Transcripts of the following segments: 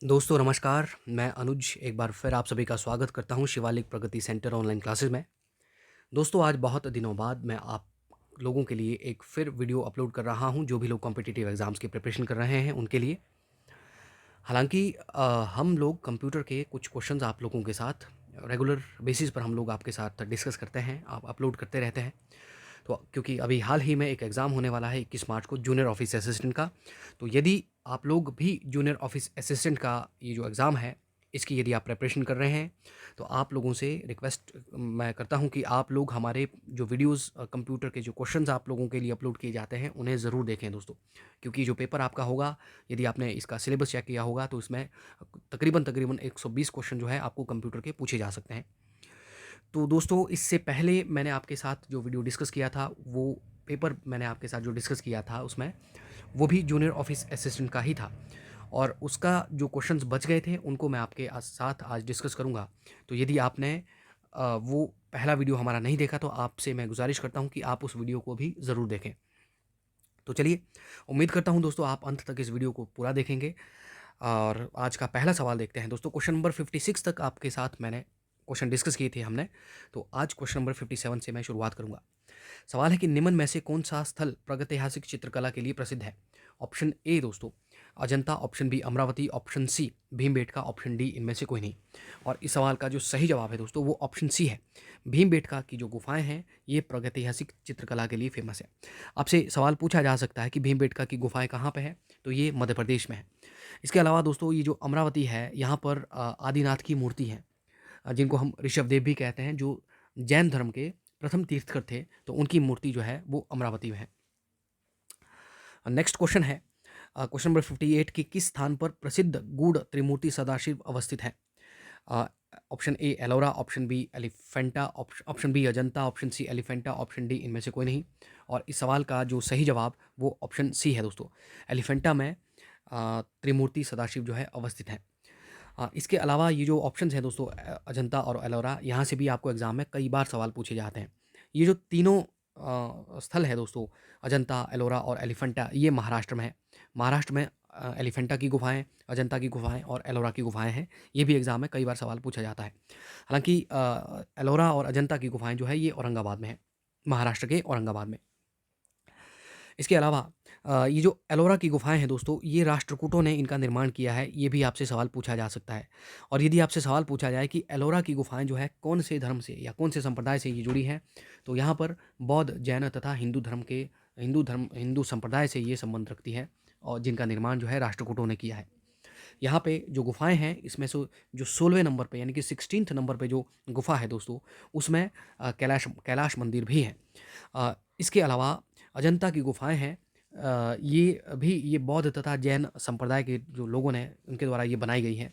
दोस्तों नमस्कार, मैं अनुज एक बार फिर आप सभी का स्वागत करता हूँ शिवालिक प्रगति सेंटर ऑनलाइन क्लासेस में। दोस्तों आज बहुत दिनों बाद मैं आप लोगों के लिए एक फिर वीडियो अपलोड कर रहा हूँ, जो भी लोग कॉम्पिटिटिव एग्ज़ाम्स की प्रिपरेशन कर रहे हैं उनके लिए। हालाँकि हम लोग कंप्यूटर के कुछ क्वेश्चंस आप लोगों के साथ रेगुलर बेसिस पर हम लोग आपके साथ डिस्कस करते हैं, आप अपलोड करते रहते हैं। तो क्योंकि अभी हाल ही में एक एग्ज़ाम होने वाला है 21 मार्च को जूनियर ऑफिस असिस्टेंट का। तो यदि आप लोग भी जूनियर ऑफिस असिस्टेंट का ये जो एग्ज़ाम है, इसकी यदि आप प्रिपरेशन कर रहे हैं, तो आप लोगों से रिक्वेस्ट मैं करता हूँ कि आप लोग हमारे जो वीडियोज़ कंप्यूटर के जो क्वेश्चन्स आप लोगों के लिए अपलोड किए जाते हैं, उन्हें ज़रूर देखें दोस्तों। क्योंकि जो पेपर आपका होगा, यदि आपने इसका सिलेबस चेक किया होगा, तो इसमें तकरीबन 120 क्वेश्चन जो है आपको कंप्यूटर के पूछे जा सकते हैं। तो दोस्तों इससे पहले मैंने आपके साथ जो वीडियो डिस्कस किया था, वो पेपर मैंने आपके साथ जो डिस्कस किया था उसमें वो भी जूनियर ऑफिस असिस्टेंट का ही था, और उसका जो क्वेश्चंस बच गए थे उनको मैं आपके साथ आज डिस्कस करूंगा। तो यदि आपने वो पहला वीडियो हमारा नहीं देखा, तो आपसे मैं गुजारिश करता हूं कि आप उस वीडियो को भी ज़रूर देखें। तो चलिए, उम्मीद करता हूं दोस्तों आप अंत तक इस वीडियो को पूरा देखेंगे। और आज का पहला सवाल देखते हैं दोस्तों। क्वेश्चन नंबर 56 तक आपके साथ मैंने क्वेश्चन डिस्कस किए थे हमने। तो आज क्वेश्चन नंबर 57 से मैं शुरुआत करूंगा। सवाल है कि निम्न में से कौन सा स्थल प्रागैतिहासिक चित्रकला के लिए प्रसिद्ध है? ऑप्शन ए दोस्तों Ajanta, option B Amravati, option C Bhimbetka, option D इनमें से कोई नहीं। और इस सवाल का जो सही जवाब है दोस्तों वो ऑप्शन सी है। भीमबेटका की जो गुफाएं हैं ये प्रागैतिहासिक चित्रकला के लिए फेमस है। आपसे सवाल पूछा जा सकता है कि भीमबेटका की गुफाएं कहाँ पे है, तो ये मध्य प्रदेश में है। इसके अलावा दोस्तों ये जो अमरावती है, यहाँ पर आदिनाथ की मूर्ति है, जिनको हम ऋषभदेव भी कहते हैं, जो जैन धर्म के प्रथम तीर्थकर थे, तो उनकी मूर्ति जो है वो अमरावती में है। नेक्स्ट क्वेश्चन है क्वेश्चन नंबर 58 की किस स्थान पर प्रसिद्ध गूढ़ त्रिमूर्ति सदाशिव अवस्थित है? Option A Ellora, option B Elephanta, option B Ajanta, option C Elephanta, option D इनमें से कोई नहीं। और इस सवाल का जो सही जवाब वो ऑप्शन सी है दोस्तों। एलिफेंटा में त्रिमूर्ति सदाशिव जो है अवस्थित है। इसके अलावा ये जो ऑप्शंस हैं दोस्तों, अजंता और एलोरा, यहाँ से भी आपको एग्जाम में कई बार सवाल पूछे जाते हैं। ये जो तीनों स्थल है दोस्तों, अजंता, एलोरा और एलिफेंटा, ये महाराष्ट्र में है। महाराष्ट्र में एलिफेंटा की गुफाएं, अजंता की गुफाएं और एलोरा की गुफाएं हैं। ये भी एग्जाम में कई बार सवाल पूछा जाता है। हालांकि एलोरा और अजंता की गुफाएं जो है ये औरंगाबाद में है, महाराष्ट्र के औरंगाबाद में। इसके अलावा ये जो एलोरा की गुफाएँ हैं दोस्तों, ये राष्ट्रकूटों ने इनका निर्माण किया है, ये भी आपसे सवाल पूछा जा सकता है। और यदि आपसे सवाल पूछा जाए कि एलोरा की गुफाएँ जो है कौन से धर्म से या कौन से संप्रदाय से ये जुड़ी हैं, तो यहाँ पर बौद्ध, जैन तथा हिंदू संप्रदाय से ये संबंध रखती है, और जिनका निर्माण जो है राष्ट्रकूटों ने किया है। यहाँ पे जो गुफाएँ हैं, इसमें से जो 16वें नंबर पे यानी कि 16th नंबर पे जो गुफा है दोस्तों, उसमें कैलाश कैलाश मंदिर भी है। इसके अलावा अजंता की गुफाएँ हैं, ये बौद्ध तथा जैन संप्रदाय के जो लोगों ने उनके द्वारा ये बनाई गई हैं।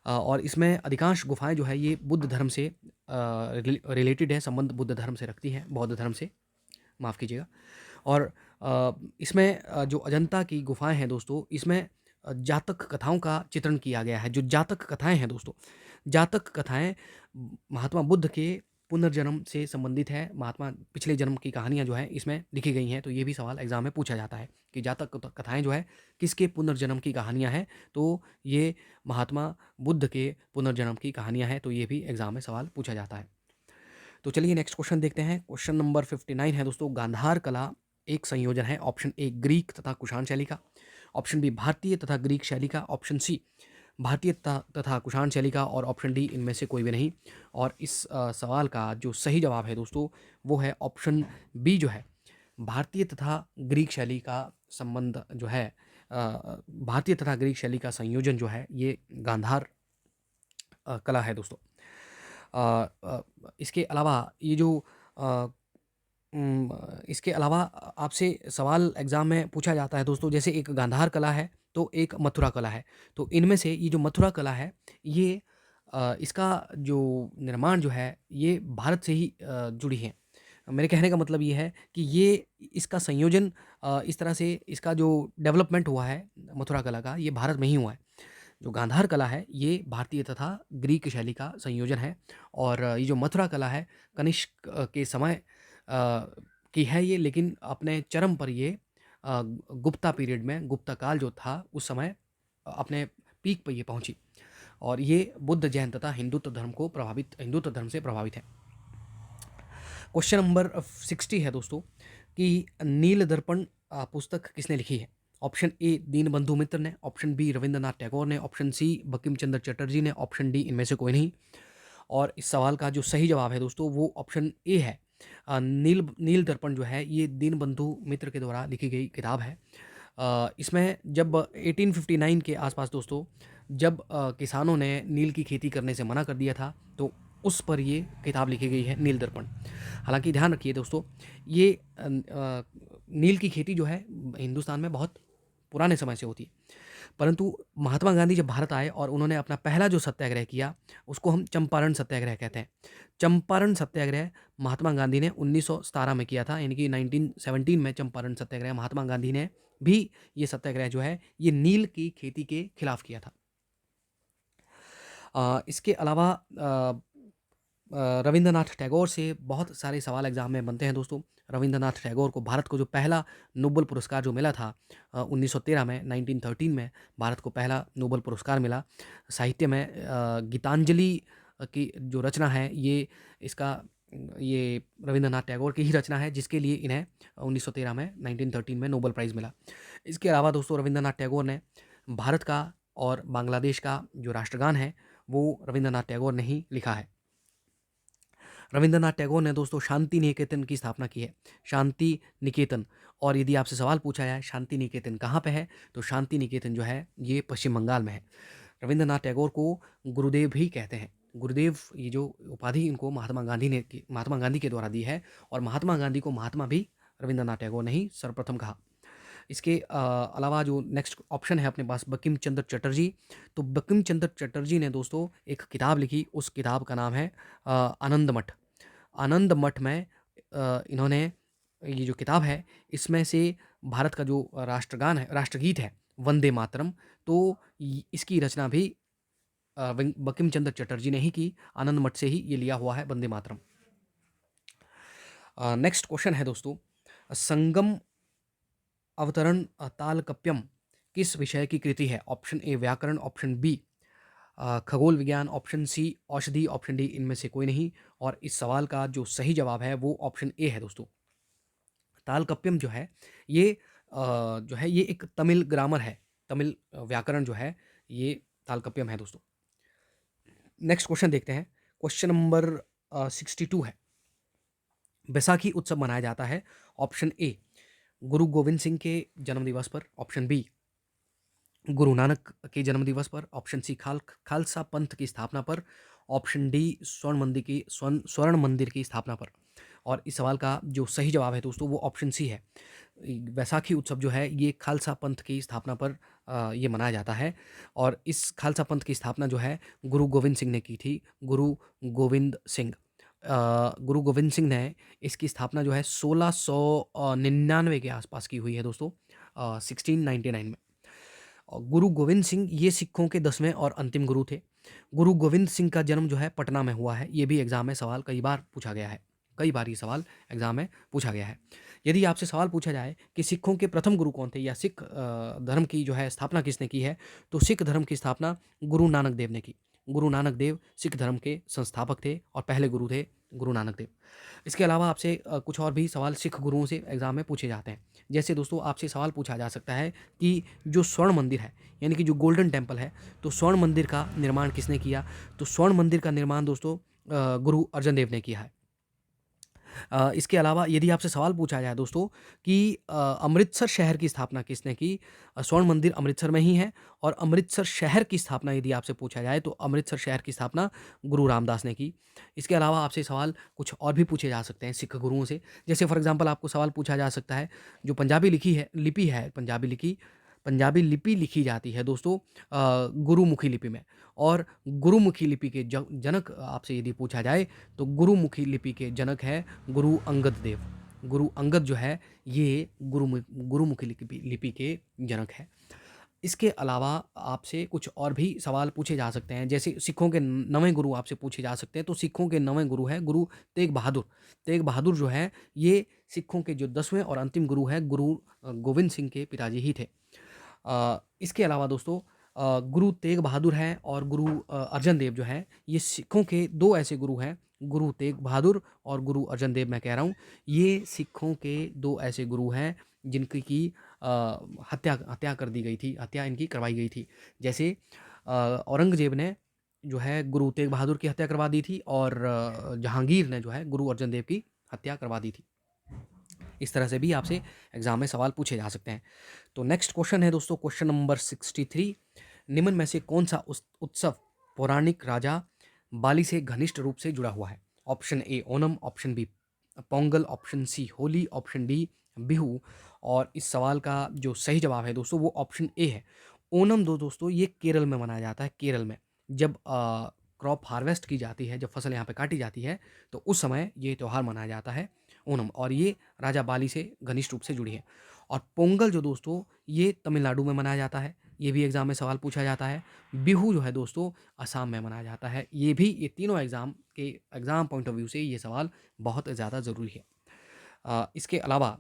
और इसमें अधिकांश गुफाएँ जो है ये बुद्ध धर्म से रिलेटेड है, संबंध बुद्ध धर्म से रखती हैं, बौद्ध धर्म से, माफ़ कीजिएगा। और इसमें जो अजंता की गुफाएँ हैं दोस्तों, इसमें जातक कथाओं का चित्रण किया गया है। जो जातक कथाएँ हैं दोस्तों, जातक कथाएँ महात्मा बुद्ध के पुनर्जन्म से संबंधित है। महात्मा पिछले जन्म की कहानियाँ जो हैं इसमें लिखी गई हैं। तो ये भी सवाल एग्ज़ाम में पूछा जाता है कि जातक कथाएँ जो है किसके पुनर्जन्म की कहानियाँ हैं, तो ये महात्मा बुद्ध के पुनर्जन्म की कहानियाँ हैं। तो ये भी एग्ज़ाम में सवाल पूछा जाता है। तो चलिए नेक्स्ट क्वेश्चन देखते हैं। क्वेश्चन नंबर 59 है दोस्तों, गांधार कला एक संयोजन है। ऑप्शन ए ग्रीक तथा कुषाण शैली का, ऑप्शन बी भारतीय तथा ग्रीक शैली का, ऑप्शन सी भारतीय तथा कुषाण शैली का, और ऑप्शन डी इनमें से कोई भी नहीं। और इस सवाल का जो सही जवाब है दोस्तों वो है ऑप्शन बी जो है, भारतीय तथा ग्रीक शैली का संबंध जो है, भारतीय तथा ग्रीक शैली का संयोजन जो है ये गांधार कला है दोस्तों। इसके अलावा ये जो अ, इसके अलावा आपसे सवाल एग्ज़ाम में पूछा जाता है दोस्तों, जैसे एक गांधार कला है तो एक मथुरा कला है। तो इनमें से ये जो मथुरा कला है, ये इसका जो निर्माण जो है ये भारत से ही जुड़ी है। मेरे कहने का मतलब ये है कि ये इसका संयोजन, इस तरह से इसका जो डेवलपमेंट हुआ है मथुरा कला का, ये भारत में ही हुआ है। जो गांधार कला है ये भारतीय तथा ग्रीक शैली का संयोजन है। और ये जो मथुरा कला है कनिष्क के समय की है ये, लेकिन अपने चरम पर ये गुप्ता पीरियड में, गुप्ता काल जो था उस समय अपने पीक पर ये पहुंची और ये बुद्ध जैन तथा हिंदुत्व धर्म से प्रभावित है। क्वेश्चन नंबर 60 है दोस्तों कि नील दर्पण पुस्तक किसने लिखी है। ऑप्शन ए दीनबंधु मित्र ने, ऑप्शन बी रविंद्रनाथ टैगोर ने, ऑप्शन सी बंकिम चंद्र चटर्जी ने, ऑप्शन डी इनमें से कोई नहीं। और इस सवाल का जो सही जवाब है दोस्तों वो ऑप्शन ए है। नील दर्पण जो है ये दीनबंधु मित्र के द्वारा लिखी गई किताब है। इसमें जब 1859 के आसपास दोस्तों, जब किसानों ने नील की खेती करने से मना कर दिया था, तो उस पर ये किताब लिखी गई है, नील दर्पण। हालांकि ध्यान रखिए दोस्तों, ये नील की खेती जो है हिंदुस्तान में बहुत पुराने समय से होती है, परंतु महात्मा गांधी जब भारत आए और उन्होंने अपना पहला जो सत्याग्रह किया उसको हम चंपारण सत्याग्रह कहते हैं। चंपारण सत्याग्रह महात्मा गांधी ने 1917 में किया था, यानी कि 1917 में चंपारण सत्याग्रह महात्मा गांधी ने भी ये सत्याग्रह जो है ये नील की खेती के खिलाफ किया था। इसके अलावा रविंद्रनाथ टैगोर से बहुत सारे सवाल एग्जाम में बनते हैं दोस्तों। रविंद्रनाथ टैगोर को भारत को जो पहला नोबेल पुरस्कार जो मिला था 1913 में, 1913 में भारत को पहला नोबेल पुरस्कार मिला साहित्य में। गीतांजलि की जो रचना है ये रविंद्रनाथ टैगोर की ही रचना है, जिसके लिए इन्हें 1913 में 1913 में नोबेल प्राइज़ मिला। इसके अलावा दोस्तों रविंद्रनाथ टैगोर ने भारत का और बांग्लादेश का जो राष्ट्रगान है वो रविंद्रनाथ टैगोर ने ही लिखा है। रविंद्रनाथ टैगोर ने दोस्तों शांति निकेतन की स्थापना की है, शांति निकेतन। और यदि आपसे सवाल पूछा जाए शांति निकेतन कहाँ पे है, तो शांति निकेतन जो है ये पश्चिम बंगाल में है। रविंद्रनाथ टैगोर को गुरुदेव भी कहते हैं। गुरुदेव ये जो उपाधि इनको महात्मा गांधी के द्वारा दी है, और महात्मा गांधी को महात्मा भी रविंद्रनाथ टैगोर ने ही सर्वप्रथम कहा। इसके अलावा जो नेक्स्ट ऑप्शन है अपने पास बंकिम चंद्र चटर्जी, तो बंकिम चंद्र चटर्जी ने दोस्तों एक किताब लिखी, उस किताब का नाम है आनंद मठ। आनंद मठ में इन्होंने ये जो किताब है इसमें से भारत का जो राष्ट्रगान है, राष्ट्रगीत है वंदे मातरम, तो इसकी रचना भी बंकिम चंद्र चटर्जी ने ही की। आनंद मठ से ही ये लिया हुआ है वंदे मातरम। नेक्स्ट क्वेश्चन है दोस्तों, संगम अवतरण तालकप्यम किस विषय की कृति है। ऑप्शन ए व्याकरण, ऑप्शन बी खगोल विज्ञान, ऑप्शन सी औषधि, ऑप्शन डी इनमें से कोई नहीं। और इस सवाल का जो सही जवाब है वो ऑप्शन ए है दोस्तों। तालकप्यम जो है ये एक तमिल ग्रामर है, तमिल व्याकरण जो है ये तालकप्यम है दोस्तों। नेक्स्ट क्वेश्चन देखते हैं, क्वेश्चन नंबर 62 है। बैसाखी उत्सव मनाया जाता है, ऑप्शन ए गुरु गोविंद सिंह के जन्मदिवस पर, ऑप्शन बी गुरु नानक के जन्मदिवस पर, ऑप्शन सी खालसा पंथ की स्थापना पर, ऑप्शन डी स्वर्ण मंदिर की स्थापना पर। और इस सवाल का जो सही जवाब है दोस्तों वो ऑप्शन सी है। बैसाखी उत्सव जो है ये खालसा पंथ की स्थापना पर ये मनाया जाता है, और इस खालसा पंथ की स्थापना जो है गुरु गोविंद सिंह ने की थी। गुरु गोविंद सिंह ने इसकी स्थापना जो है 1699 के आसपास की हुई है दोस्तों, 1699 में। गुरु गोविंद सिंह ये सिखों के 10वें और अंतिम गुरु थे। गुरु गोविंद सिंह का जन्म जो है पटना में हुआ है, ये भी एग्जाम में सवाल कई बार पूछा गया है, कई बार ये सवाल एग्जाम में पूछा गया है। यदि आपसे सवाल पूछा जाए कि सिखों के प्रथम गुरु कौन थे, या सिख धर्म की जो है स्थापना किसने की है, तो सिख धर्म की स्थापना गुरु नानक देव ने की। गुरु नानक देव सिख धर्म के संस्थापक थे और पहले गुरु थे गुरु नानक देव। इसके अलावा आपसे कुछ और भी सवाल सिख गुरुओं से एग्जाम में पूछे जाते हैं। जैसे दोस्तों आपसे सवाल पूछा जा सकता है कि जो स्वर्ण मंदिर है, यानी कि जो गोल्डन टेम्पल है, तो स्वर्ण मंदिर का निर्माण किसने किया, तो स्वर्ण मंदिर का निर्माण दोस्तों गुरु अर्जन देव ने किया है। इसके अलावा यदि आपसे सवाल पूछा जाए दोस्तों कि अमृतसर शहर की स्थापना किसने की, स्वर्ण मंदिर अमृतसर में ही है। और अमृतसर शहर की स्थापना यदि आपसे पूछा जाए तो अमृतसर शहर की स्थापना गुरु रामदास ने की। इसके अलावा आपसे सवाल कुछ और भी पूछे जा सकते हैं सिख गुरुओं से। जैसे फॉर एग्जाम्पल आपको सवाल पूछा जा सकता है, जो लिपि है पंजाबी लिपि लिखी जाती है दोस्तों गुरुमुखी लिपि में, और गुरुमुखी लिपि के जनक आपसे यदि पूछा जाए तो गुरुमुखी लिपि के जनक है गुरु अंगद देव। गुरु अंगद जो है ये गुरुमुखी लिपि के जनक है। इसके अलावा आपसे कुछ और भी सवाल पूछे जा सकते हैं, जैसे सिखों के 9वें गुरु आपसे पूछे जा सकते हैं। तो सिखों के 9वें गुरु है गुरु तेग बहादुर। तेग बहादुर जो है ये सिखों के जो 10वें और अंतिम गुरु है गुरु गोविंद सिंह के पिताजी ही थे। इसके अलावा दोस्तों गुरु तेग बहादुर हैं और गुरु अर्जन देव जो हैं, ये सिखों के 2 ऐसे गुरु हैं, गुरु तेग बहादुर और गुरु अर्जन देव मैं कह रहा हूँ, ये सिखों के 2 ऐसे गुरु हैं जिनकी अ, हत्या हत्या कर दी गई थी, हत्या इनकी करवाई गई थी। जैसे औरंगज़ेब ने जो है गुरु तेग बहादुर की हत्या करवा दी थी और जहांगीर ने जो है गुरु अर्जन देव की हत्या करवा दी थी। इस तरह से भी आपसे एग्ज़ाम में सवाल पूछे जा सकते हैं। तो नेक्स्ट क्वेश्चन है दोस्तों, क्वेश्चन नंबर 63। निम्न में से कौन सा उत्सव पौराणिक राजा बाली से घनिष्ठ रूप से जुड़ा हुआ है? Option A Onam, option B Pongal, option C Holi, option D Bihu. और इस सवाल का जो सही जवाब है दोस्तों वो ऑप्शन ए है। ओणम दोस्तों ये केरल में मनाया जाता है। केरल में जब क्रॉप हार्वेस्ट की जाती है, जब फसल यहाँ पे काटी जाती है, तो उस समय ये त्यौहार मनाया जाता है ओणम, और ये राजा बाली से घनिष्ठ रूप से जुड़ी है। और पोंगल जो दोस्तों ये तमिलनाडु में मनाया जाता है, ये भी एग्ज़ाम में सवाल पूछा जाता है। बिहू जो है दोस्तों असम में मनाया जाता है। ये तीनों एग्ज़ाम पॉइंट ऑफ व्यू से ये सवाल बहुत ज़्यादा ज़रूरी है। इसके अलावा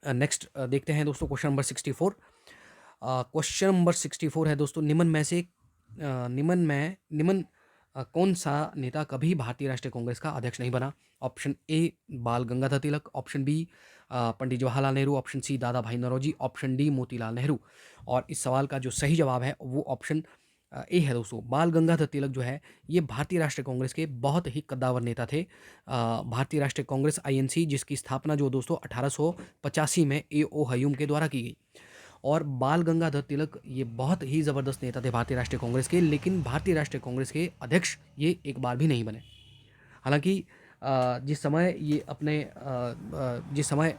नेक्स्ट देखते हैं दोस्तों क्वेश्चन नंबर 64। क्वेश्चन नंबर 64 है दोस्तों, निम्न कौन सा नेता कभी भारतीय राष्ट्रीय कांग्रेस का अध्यक्ष नहीं बना? ऑप्शन ए बाल Gangadhar Tilak, option B Pandit Jawaharlal Nehru, option C दादा भाई नौरोजी, ऑप्शन डी मोतीलाल नेहरू। और इस सवाल का जो सही जवाब है वो ऑप्शन ए है दोस्तों। बाल गंगाधर तिलक जो है ये भारतीय राष्ट्रीय कांग्रेस के बहुत ही कद्दावर नेता थे। भारतीय राष्ट्रीय कांग्रेस आईएनसी जिसकी स्थापना जो दोस्तों 1885 में ए.ओ. हयूम के द्वारा की गई। और बाल गंगाधर तिलक ये बहुत ही ज़बरदस्त नेता थे भारतीय राष्ट्रीय कांग्रेस के, लेकिन भारतीय राष्ट्रीय कांग्रेस के अध्यक्ष ये एक बार भी नहीं बने। हालांकि जिस समय ये अपने जिस समय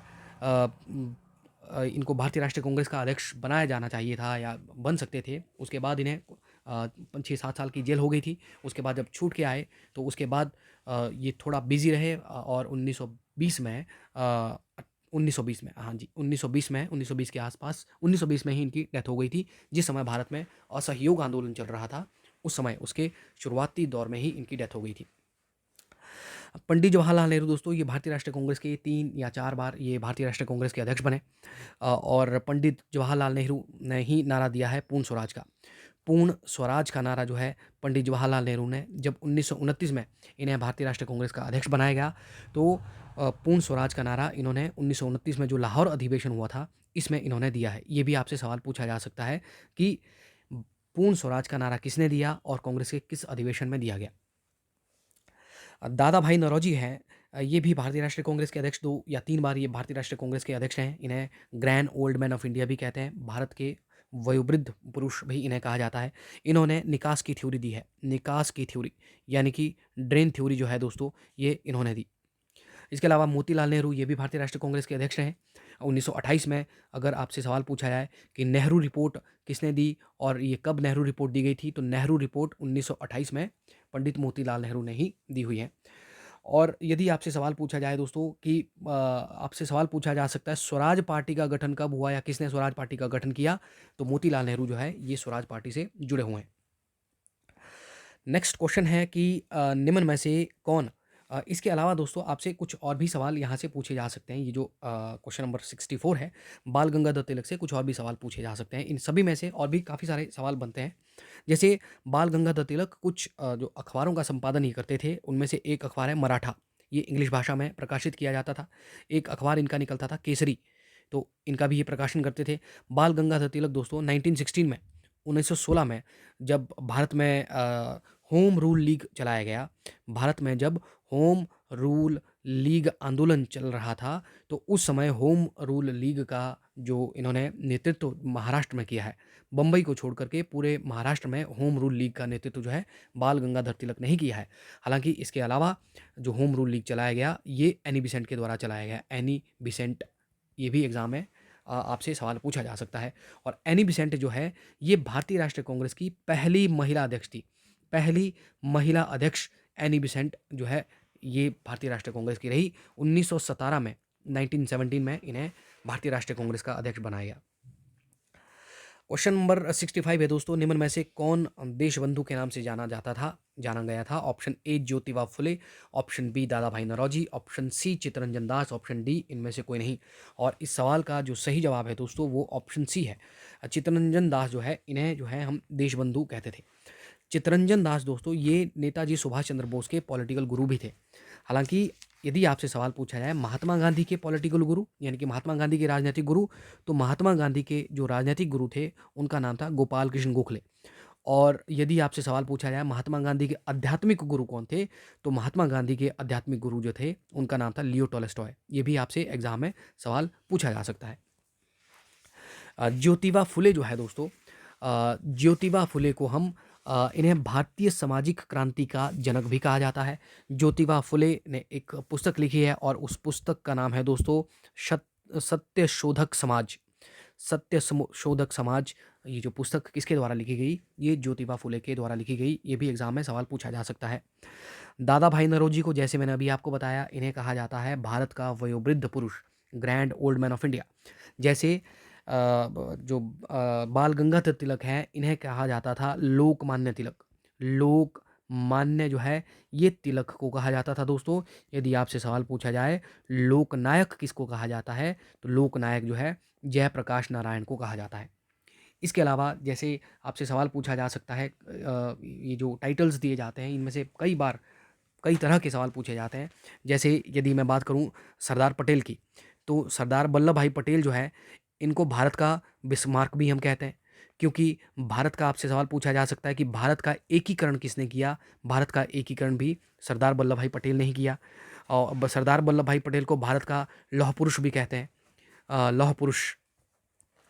इनको भारतीय राष्ट्रीय कांग्रेस का अध्यक्ष बनाया जाना चाहिए था या बन सकते थे, उसके बाद इन्हें 6-7 साल की जेल हो गई थी। उसके बाद जब छूट के आए तो उसके बाद ये थोड़ा बिजी रहे और 1920 में 1920 में, हाँ जी, 1920 के आसपास 1920 में ही इनकी डेथ हो गई थी। जिस समय भारत में असहयोग आंदोलन चल रहा था उस समय उसके शुरुआती दौर में ही इनकी डेथ हो गई थी। पंडित जवाहरलाल नेहरू दोस्तों ये भारतीय राष्ट्रीय कांग्रेस के 3 या 4 बार ये भारतीय राष्ट्रीय कांग्रेस के अध्यक्ष बने। और पंडित जवाहरलाल नेहरू ने ही नारा दिया है पूर्ण स्वराज का। पूर्ण स्वराज का नारा जो है पंडित जवाहरलाल नेहरू ने, जब 1929 में इन्हें भारतीय राष्ट्रीय कांग्रेस का अध्यक्ष बनाया गया, तो पूर्ण स्वराज का नारा इन्होंने 1929 में जो लाहौर अधिवेशन हुआ था इसमें इन्होंने दिया है। ये भी आपसे सवाल पूछा जा सकता है कि पूर्ण स्वराज का नारा किसने दिया और कांग्रेस के किस अधिवेशन में दिया गया। दादा भाई नौरोजी हैं, ये भी भारतीय राष्ट्रीय कांग्रेस के अध्यक्ष 2 या 3 बार ये भारतीय राष्ट्रीय कांग्रेस के अध्यक्ष हैं। इन्हें grand old man of India भी कहते हैं, भारत के वयोवृद्ध पुरुष भी इन्हें कहा जाता है। इन्होंने निकास की थ्योरी दी है, निकास की थ्योरी यानी कि ड्रेन थ्योरी जो है दोस्तों ये इन्होंने दी। इसके अलावा मोतीलाल नेहरू ये भी भारतीय राष्ट्रीय कांग्रेस के अध्यक्ष हैं। 1928 में अगर आपसे सवाल पूछा जाए कि नेहरू रिपोर्ट किसने दी और ये कब नेहरू रिपोर्ट दी गई थी, तो नेहरू रिपोर्ट 1928 में पंडित मोतीलाल नेहरू ने ही दी हुई है। और यदि आपसे सवाल पूछा जाए दोस्तों कि आपसे सवाल पूछा जा सकता है स्वराज पार्टी का गठन कब हुआ या किसने स्वराज पार्टी का गठन किया, तो मोतीलाल नेहरू जो है ये स्वराज पार्टी से जुड़े हुए हैं। नेक्स्ट क्वेश्चन है कि निम्न में से कौन इसके अलावा दोस्तों आपसे कुछ और भी सवाल यहाँ से पूछे जा सकते हैं। ये जो क्वेश्चन नंबर 64 है, बाल गंगाधर तिलक से कुछ और भी सवाल पूछे जा सकते हैं। इन सभी में से और भी काफ़ी सारे सवाल बनते हैं। जैसे बाल गंगाधर तिलक कुछ जो अखबारों का संपादन ही करते थे, उनमें से एक अखबार है मराठा, ये इंग्लिश भाषा में प्रकाशित किया जाता था। एक अखबार इनका निकलता था केसरी, तो इनका भी ये प्रकाशन करते थे। बाल गंगाधर तिलक दोस्तों 1916 में 1916 में जब भारत में होम रूल लीग चलाया गया, भारत में जब होम रूल लीग आंदोलन चल रहा था, तो उस समय होम रूल लीग का जो इन्होंने नेतृत्व महाराष्ट्र में किया है, बम्बई को छोड़ करके पूरे महाराष्ट्र में होम रूल लीग का नेतृत्व जो है बाल गंगाधर तिलक ने ही किया है। हालांकि इसके अलावा जो होम रूल लीग चलाया गया ये एनी बिसेंट के द्वारा चलाया गया। एनी बिसेंट, ये भी एग्जाम में आपसे सवाल पूछा जा सकता है। और एनी बिसेंट जो है ये भारतीय राष्ट्रीय कांग्रेस की पहली महिला अध्यक्ष थी। पहली महिला अध्यक्ष एनी बिसेंट जो है ये भारतीय राष्ट्रीय कांग्रेस की रही। 1917 में 1917 में इन्हें भारतीय राष्ट्रीय कांग्रेस का अध्यक्ष बनाया गया। क्वेश्चन नंबर 65 है दोस्तों, निम्न में से कौन देशबंधु के नाम से जाना गया था? Option A Jyotiba Phule, option B Dada Bhai Naoroji, option C Chittaranjan Das, option D इनमें से कोई नहीं। और इस सवाल का जो सही जवाब है दोस्तों वो ऑप्शन सी है। चित्तरंजन दास जो है, इन्हें जो है हम देशबंधु कहते थे। चित्तरंजन दास दोस्तों ये नेताजी सुभाष चंद्र बोस के पॉलिटिकल गुरु भी थे। हालांकि यदि आपसे सवाल पूछा जाए महात्मा गांधी के पॉलिटिकल गुरु यानी कि महात्मा गांधी के राजनीतिक गुरु, तो महात्मा गांधी के जो राजनीतिक गुरु थे उनका नाम था गोपाल कृष्ण गोखले। और यदि आपसे सवाल पूछा जाए महात्मा गांधी के आध्यात्मिक गुरु कौन थे, तो महात्मा गांधी के आध्यात्मिक गुरु जो थे उनका नाम था लियो टॉलस्टॉय। ये भी आपसे एग्जाम में सवाल पूछा जा सकता है। ज्योतिबा फुले जो है दोस्तों, ज्योतिबा फुले को हम इन्हें भारतीय सामाजिक क्रांति का जनक भी कहा जाता है। ज्योतिबा फुले ने एक पुस्तक लिखी है और उस पुस्तक का नाम है दोस्तों सत्य शोधक समाज। शोधक समाज, ये जो पुस्तक किसके द्वारा लिखी गई? ये ज्योतिबा फुले के द्वारा लिखी गई। ये भी एग्जाम में सवाल पूछा जा सकता है। दादा भाई नौरोजी को जैसे मैंने अभी आपको बताया, इन्हें कहा जाता है भारत का वयोवृद्ध पुरुष, grand old man of India. जैसे जो बाल गंगाधर तिलक हैं, इन्हें कहा जाता था लोकमान्य तिलक। लोकमान्य जो है ये तिलक को कहा जाता था दोस्तों। यदि आपसे सवाल पूछा जाए लोकनायक किसको कहा जाता है, तो लोकनायक जो है जयप्रकाश नारायण को कहा जाता है। इसके अलावा जैसे आपसे सवाल पूछा जा सकता है, ये जो टाइटल्स दिए जाते हैं इनमें से कई बार कई तरह के सवाल पूछे जाते हैं। जैसे यदि मैं बात करूं सरदार पटेल की, तो सरदार वल्लभ भाई पटेल जो है इनको भारत का बिस्मार्क भी हम कहते हैं, क्योंकि भारत का आपसे सवाल पूछा जा सकता है कि भारत का एकीकरण किसने किया? भारत का एकीकरण भी सरदार वल्लभ भाई पटेल ने ही किया। और सरदार वल्लभ भाई पटेल को भारत का लौह पुरुष भी कहते हैं, लौह पुरुष,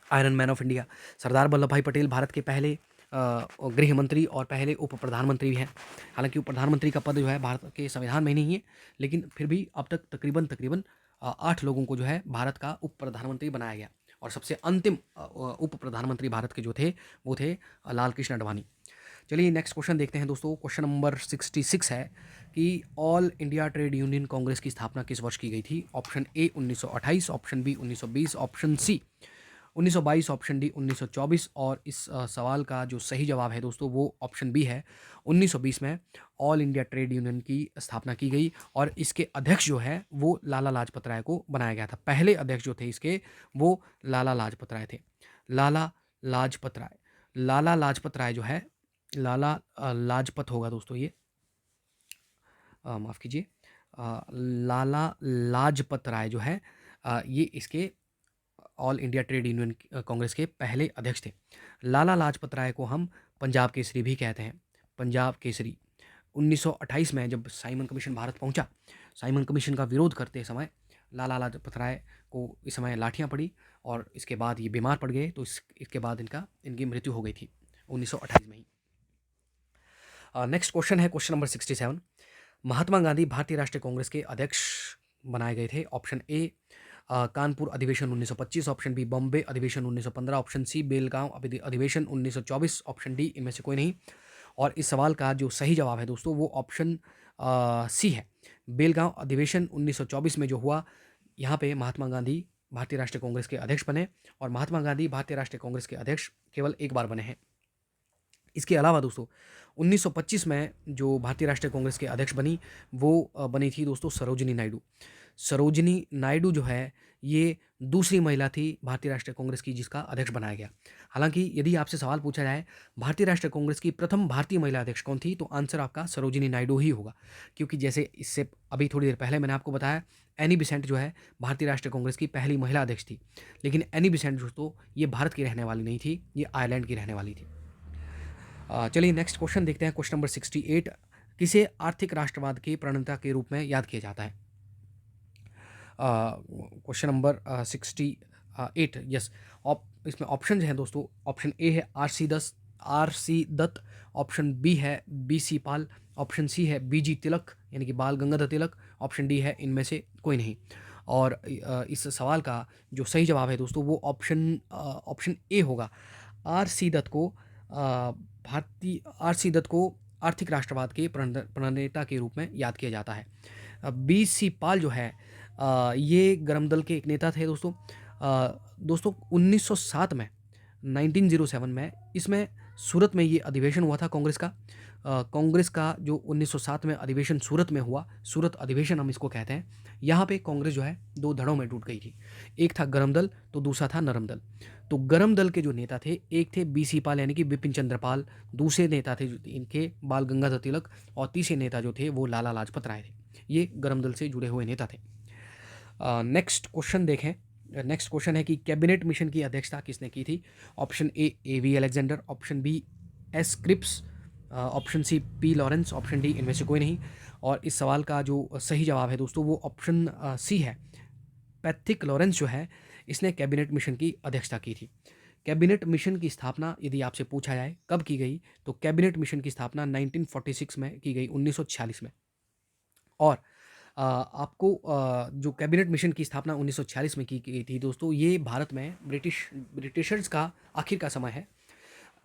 iron man of India. Sardar Vallabh भाई पटेल भारत के पहले गृह मंत्री और पहले उप प्रधानमंत्री भी हैं। हालांकि उप प्रधानमंत्री का पद जो है भारत के संविधान में नहीं है, लेकिन फिर भी अब तक तकरीबन तकरीबन 8 लोगों को जो है भारत का उप प्रधानमंत्री बनाया गया। और सबसे अंतिम उप प्रधानमंत्री भारत के जो थे वो थे लाल कृष्ण आडवाणी। चलिए नेक्स्ट क्वेश्चन देखते हैं दोस्तों। क्वेश्चन नंबर 66 है कि All India Trade Union Congress की स्थापना किस वर्ष की गई थी? Option A 1928, option B 1920, option C 1922, option D 1924। और इस सवाल का जो सही जवाब है दोस्तों वो ऑप्शन बी है। 1920 में ऑल इंडिया ट्रेड यूनियन की स्थापना की गई और इसके अध्यक्ष जो है वो लाला लाजपत राय को बनाया गया था। पहले अध्यक्ष जो थे इसके वो लाला लाजपत राय थे। लाला लाजपत राय, लाला लाजपत राय जो है, लाला लाजपत होगा दोस्तों ये, माफ़ कीजिए, लाला लाजपत राय जो है ये इसके all India Trade Union Congress के पहले अध्यक्ष थे। लाला लाजपत राय को हम पंजाब केसरी भी कहते हैं, पंजाब केसरी। 1928 में जब साइमन कमीशन भारत पहुंचा, साइमन कमीशन का विरोध करते समय लाला लाजपत राय को इस समय लाठियां पड़ी और इसके बाद ये बीमार पड़ गए, तो इसके बाद इनकी मृत्यु हो गई थी 1928 में ही। नेक्स्ट क्वेश्चन है क्वेश्चन नंबर 67। महात्मा गांधी भारतीय राष्ट्रीय कांग्रेस के अध्यक्ष बनाए गए थे। ऑप्शन ए कानपुर अधिवेशन 1925, ऑप्शन बी बॉम्बे अधिवेशन 1915, ऑप्शन सी बेलगांव अधिवेशन 1924, ऑप्शन डी इनमें से कोई नहीं। और इस सवाल का जो सही जवाब है दोस्तों वो ऑप्शन सी है। बेलगांव अधिवेशन 1924 में जो हुआ, यहाँ पे महात्मा गांधी भारतीय राष्ट्रीय कांग्रेस के अध्यक्ष बने और महात्मा गांधी भारतीय राष्ट्रीय कांग्रेस के अध्यक्ष केवल एक बार बने हैं। इसके अलावा दोस्तों 1925 में जो भारतीय राष्ट्रीय कांग्रेस के अध्यक्ष बनी वो बनी थी दोस्तों सरोजिनी नायडू। सरोजिनी नायडू जो है ये दूसरी महिला थी भारतीय राष्ट्रीय कांग्रेस की जिसका अध्यक्ष बनाया गया। हालांकि यदि आपसे सवाल पूछा जाए भारतीय राष्ट्रीय कांग्रेस की प्रथम भारतीय महिला अध्यक्ष कौन थी, तो आंसर आपका सरोजिनी नायडू ही होगा। क्योंकि जैसे इससे अभी थोड़ी देर पहले मैंने आपको बताया एनी बिसेंट जो है भारतीय राष्ट्रीय कांग्रेस की पहली महिला अध्यक्ष थी, लेकिन एनी बिसेंट दोस्तों ये भारत की रहने वाली नहीं थी, ये आयरलैंड की रहने वाली थी। चलिए नेक्स्ट क्वेश्चन देखते हैं। क्वेश्चन नंबर 68, किसे आर्थिक राष्ट्रवाद के प्रणेता के रूप में याद किया जाता है? Question number 68, yes. इसमें ऑप्शन हैं दोस्तों। ऑप्शन ए है R C Dutt, option B है BC पाल, ऑप्शन सी है BG तिलक यानी कि बाल गंगाधर तिलक, ऑप्शन डी है इनमें से कोई नहीं। और इस सवाल का जो सही जवाब है दोस्तों वो ऑप्शन ए होगा। आर सी दत्त को आर्थिक राष्ट्रवाद के प्रणेता के रूप में याद किया जाता है। BC पाल जो है ये गरम दल के एक नेता थे दोस्तों। दोस्तों 1907 में 1907 में, इसमें सूरत में ये अधिवेशन हुआ था कांग्रेस का। कांग्रेस का जो 1907 में अधिवेशन सूरत में हुआ, सूरत अधिवेशन हम इसको कहते हैं। यहाँ पे कांग्रेस जो है दो धड़ों में टूट गई थी। एक था गरम दल तो दूसरा था नरम दल। तो गरम दल के जो नेता थे, एक थे बीसी पाल यानी कि बिपिन चंद्र पाल, दूसरे नेता थे इनके बाल गंगाधर तिलक, और तीसरे नेता जो थे वो लाला लाजपत राय थे। ये गरम दल से जुड़े हुए नेता थे। नेक्स्ट क्वेश्चन देखें। नेक्स्ट क्वेश्चन है कि कैबिनेट मिशन की अध्यक्षता किसने की थी? Option A V Alexander, option B S Cripps, option C P Lawrence, option D इनमें से कोई नहीं। और इस सवाल का जो सही जवाब है दोस्तों वो ऑप्शन सी है। पैथिक लॉरेंस जो है इसने कैबिनेट मिशन की अध्यक्षता की थी। कैबिनेट मिशन की स्थापना यदि आपसे पूछा जाए कब की गई, तो कैबिनेट मिशन की स्थापना 1946 में की गई, 1946 में। और आपको जो कैबिनेट मिशन की स्थापना 1946 में की गई थी दोस्तों, ये भारत में ब्रिटिशर्स का आखिर का समय है।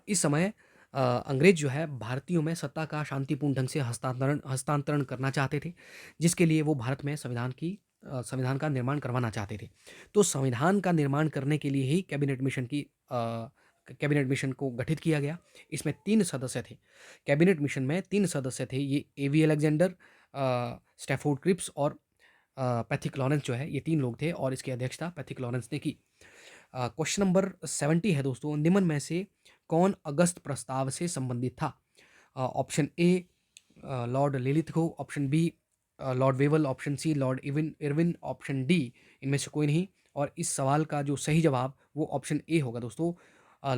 इस समय अंग्रेज जो है भारतीयों में सत्ता का शांतिपूर्ण ढंग से हस्तांतरण करना चाहते थे, जिसके लिए वो भारत में संविधान का निर्माण करवाना चाहते थे। तो संविधान का निर्माण करने के लिए ही कैबिनेट मिशन को गठित किया गया। इसमें 3 सदस्य थे। कैबिनेट मिशन में 3 सदस्य थे। ये एवी अलेक्जेंडर, स्टैफोर्ड क्रिप्स और पैथिक लॉरेंस जो है, ये 3 लोग थे और इसकी अध्यक्षता पैथिक लॉरेंस ने की। क्वेश्चन नंबर 70 है दोस्तों, निम्न में से कौन अगस्त प्रस्ताव से संबंधित था? Option A Lord Linlithgow, option B Lord Wavell, option C Lord Irwin, option D इनमें से कोई नहीं। और इस सवाल का जो सही जवाब वो ऑप्शन ए होगा दोस्तों।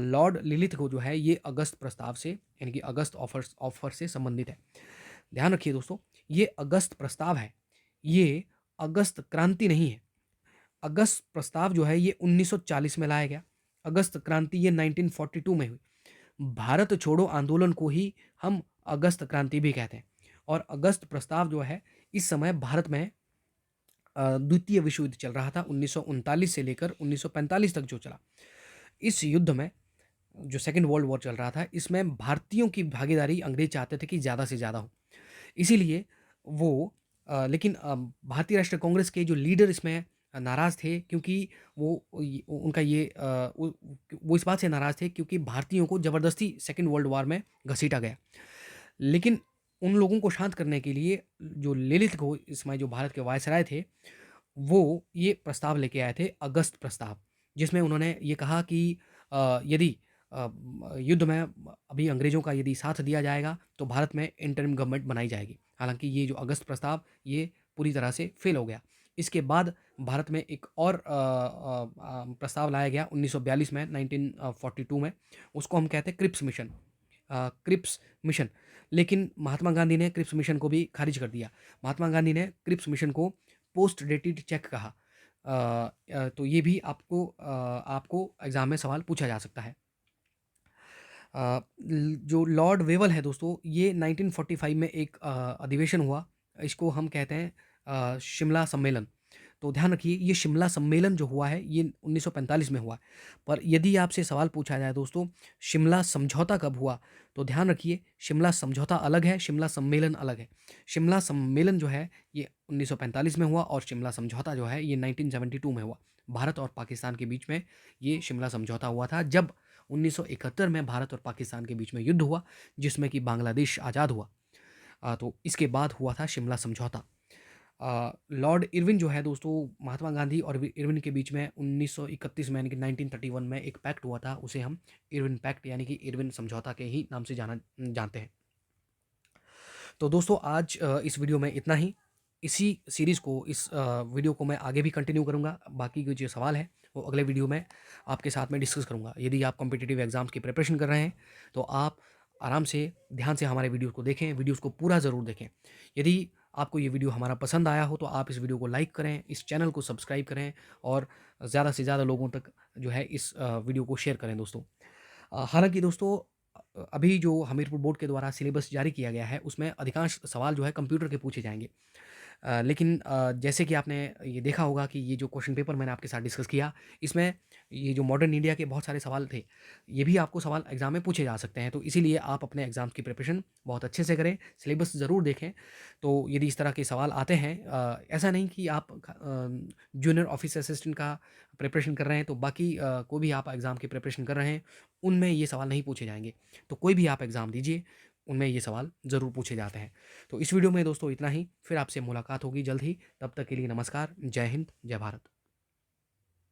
लॉर्ड लिलिथगो जो है ये अगस्त प्रस्ताव से यानी कि अगस्त ऑफर से संबंधित है। ध्यान रखिए दोस्तों, ये अगस्त प्रस्ताव है, ये अगस्त क्रांति नहीं है। अगस्त प्रस्ताव जो है ये 1940 में लाया गया। अगस्त क्रांति ये 1942 में हुई। भारत छोड़ो आंदोलन को ही हम अगस्त क्रांति भी कहते हैं। और अगस्त प्रस्ताव जो है इस समय भारत में द्वितीय विश्व युद्ध चल रहा था, 1939 से लेकर 1945 तक जो चला। इस युद्ध में जो सेकेंड वर्ल्ड वॉर चल रहा था, इसमें भारतीयों की भागीदारी अंग्रेज चाहते थे कि ज़्यादा से ज़्यादा हो। इसीलिए वो लेकिन भारतीय राष्ट्रीय कांग्रेस के जो लीडर इसमें नाराज़ थे, क्योंकि उनका ये वो इस बात से नाराज़ थे क्योंकि भारतीयों को ज़बरदस्ती सेकेंड वर्ल्ड वॉर में घसीटा गया। लेकिन उन लोगों को शांत करने के लिए जो ललित को इसमें जो भारत के वायसराय थे, वो ये प्रस्ताव लेके आए थे, अगस्त प्रस्ताव, जिसमें उन्होंने ये कहा कि यदि युद्ध में अभी अंग्रेज़ों का यदि साथ दिया जाएगा तो भारत में इंटरिम गवर्नमेंट बनाई जाएगी। हालांकि ये जो अगस्त प्रस्ताव ये पूरी तरह से फेल हो गया। इसके बाद भारत में एक और प्रस्ताव लाया गया 1942 में, 1942 में। उसको हम कहते हैं क्रिप्स मिशन। क्रिप्स मिशन, लेकिन महात्मा गांधी ने क्रिप्स मिशन को भी खारिज कर दिया। महात्मा गांधी ने क्रिप्स मिशन को पोस्ट डेटेड चेक कहा। तो ये भी आपको एग्जाम में सवाल पूछा जा सकता है। जो लॉर्ड वेवल है दोस्तों, ये 1945 में एक अधिवेशन हुआ। इसको हम कहते हैं शिमला सम्मेलन। तो ध्यान रखिए, ये शिमला सम्मेलन जो हुआ है ये 1945 में हुआ। पर यदि आपसे सवाल पूछा जाए दोस्तों शिमला समझौता कब हुआ, तो ध्यान रखिए शिमला समझौता अलग है, शिमला सम्मेलन अलग है। शिमला सम्मेलन जो है ये 1945 में हुआ और शिमला समझौता जो है ये 1972 में हुआ। भारत और पाकिस्तान के बीच में ये शिमला समझौता हुआ था, जब 1971 में भारत और पाकिस्तान के बीच में युद्ध हुआ, जिसमें कि बांग्लादेश आज़ाद हुआ। तो इसके बाद हुआ था शिमला समझौता। लॉर्ड इरविन जो है दोस्तों, महात्मा गांधी और इरविन के बीच में 1931 में यानी कि 1931 में एक पैक्ट हुआ था, उसे हम इरविन पैक्ट यानी कि इरविन समझौता के ही नाम से जानते हैं। तो दोस्तों आज इस वीडियो में इतना ही। इसी सीरीज़ को, इस वीडियो को मैं आगे भी कंटिन्यू करूँगा। बाकी के जो सवाल है वो अगले वीडियो में आपके साथ में डिस्कस करूँगा। यदि आप कॉम्पिटिटिव एग्जाम्स की प्रिपरेशन कर रहे हैं तो आप आराम से ध्यान से हमारे वीडियोज़ को देखें, वीडियोज़ को पूरा ज़रूर देखें। यदि आपको ये वीडियो हमारा पसंद आया हो तो आप इस वीडियो को लाइक करें, इस चैनल को सब्सक्राइब करें और ज़्यादा से ज़्यादा लोगों तक जो है इस वीडियो को शेयर करें दोस्तों। हालांकि दोस्तों अभी जो हमीरपुर बोर्ड के द्वारा सिलेबस जारी किया गया है उसमें अधिकांश सवाल जो है कंप्यूटर के पूछे जाएंगे। लेकिन जैसे कि आपने ये देखा होगा कि ये जो क्वेश्चन पेपर मैंने आपके साथ डिस्कस किया, इसमें ये जो मॉडर्न इंडिया के बहुत सारे सवाल थे, ये भी आपको सवाल एग्ज़ाम में पूछे जा सकते हैं। तो इसीलिए आप अपने एग्ज़ाम्स की प्रिपरेशन बहुत अच्छे से करें, सिलेबस ज़रूर देखें। तो यदि इस तरह के सवाल आते हैं, ऐसा नहीं कि आप जूनियर ऑफिस असिस्टेंट का प्रिपरेशन कर रहे हैं, तो बाकी कोई भी आप एग्ज़ाम की प्रिपरेशन कर रहे हैं, उनमें ये सवाल नहीं पूछे जाएँगे। तो कोई भी आप एग्ज़ाम दीजिए, उनमें ये सवाल ज़रूर पूछे जाते हैं। तो इस वीडियो में दोस्तों इतना ही, फिर आपसे मुलाकात होगी जल्द ही। तब तक के लिए नमस्कार, जय हिंद, जय भारत।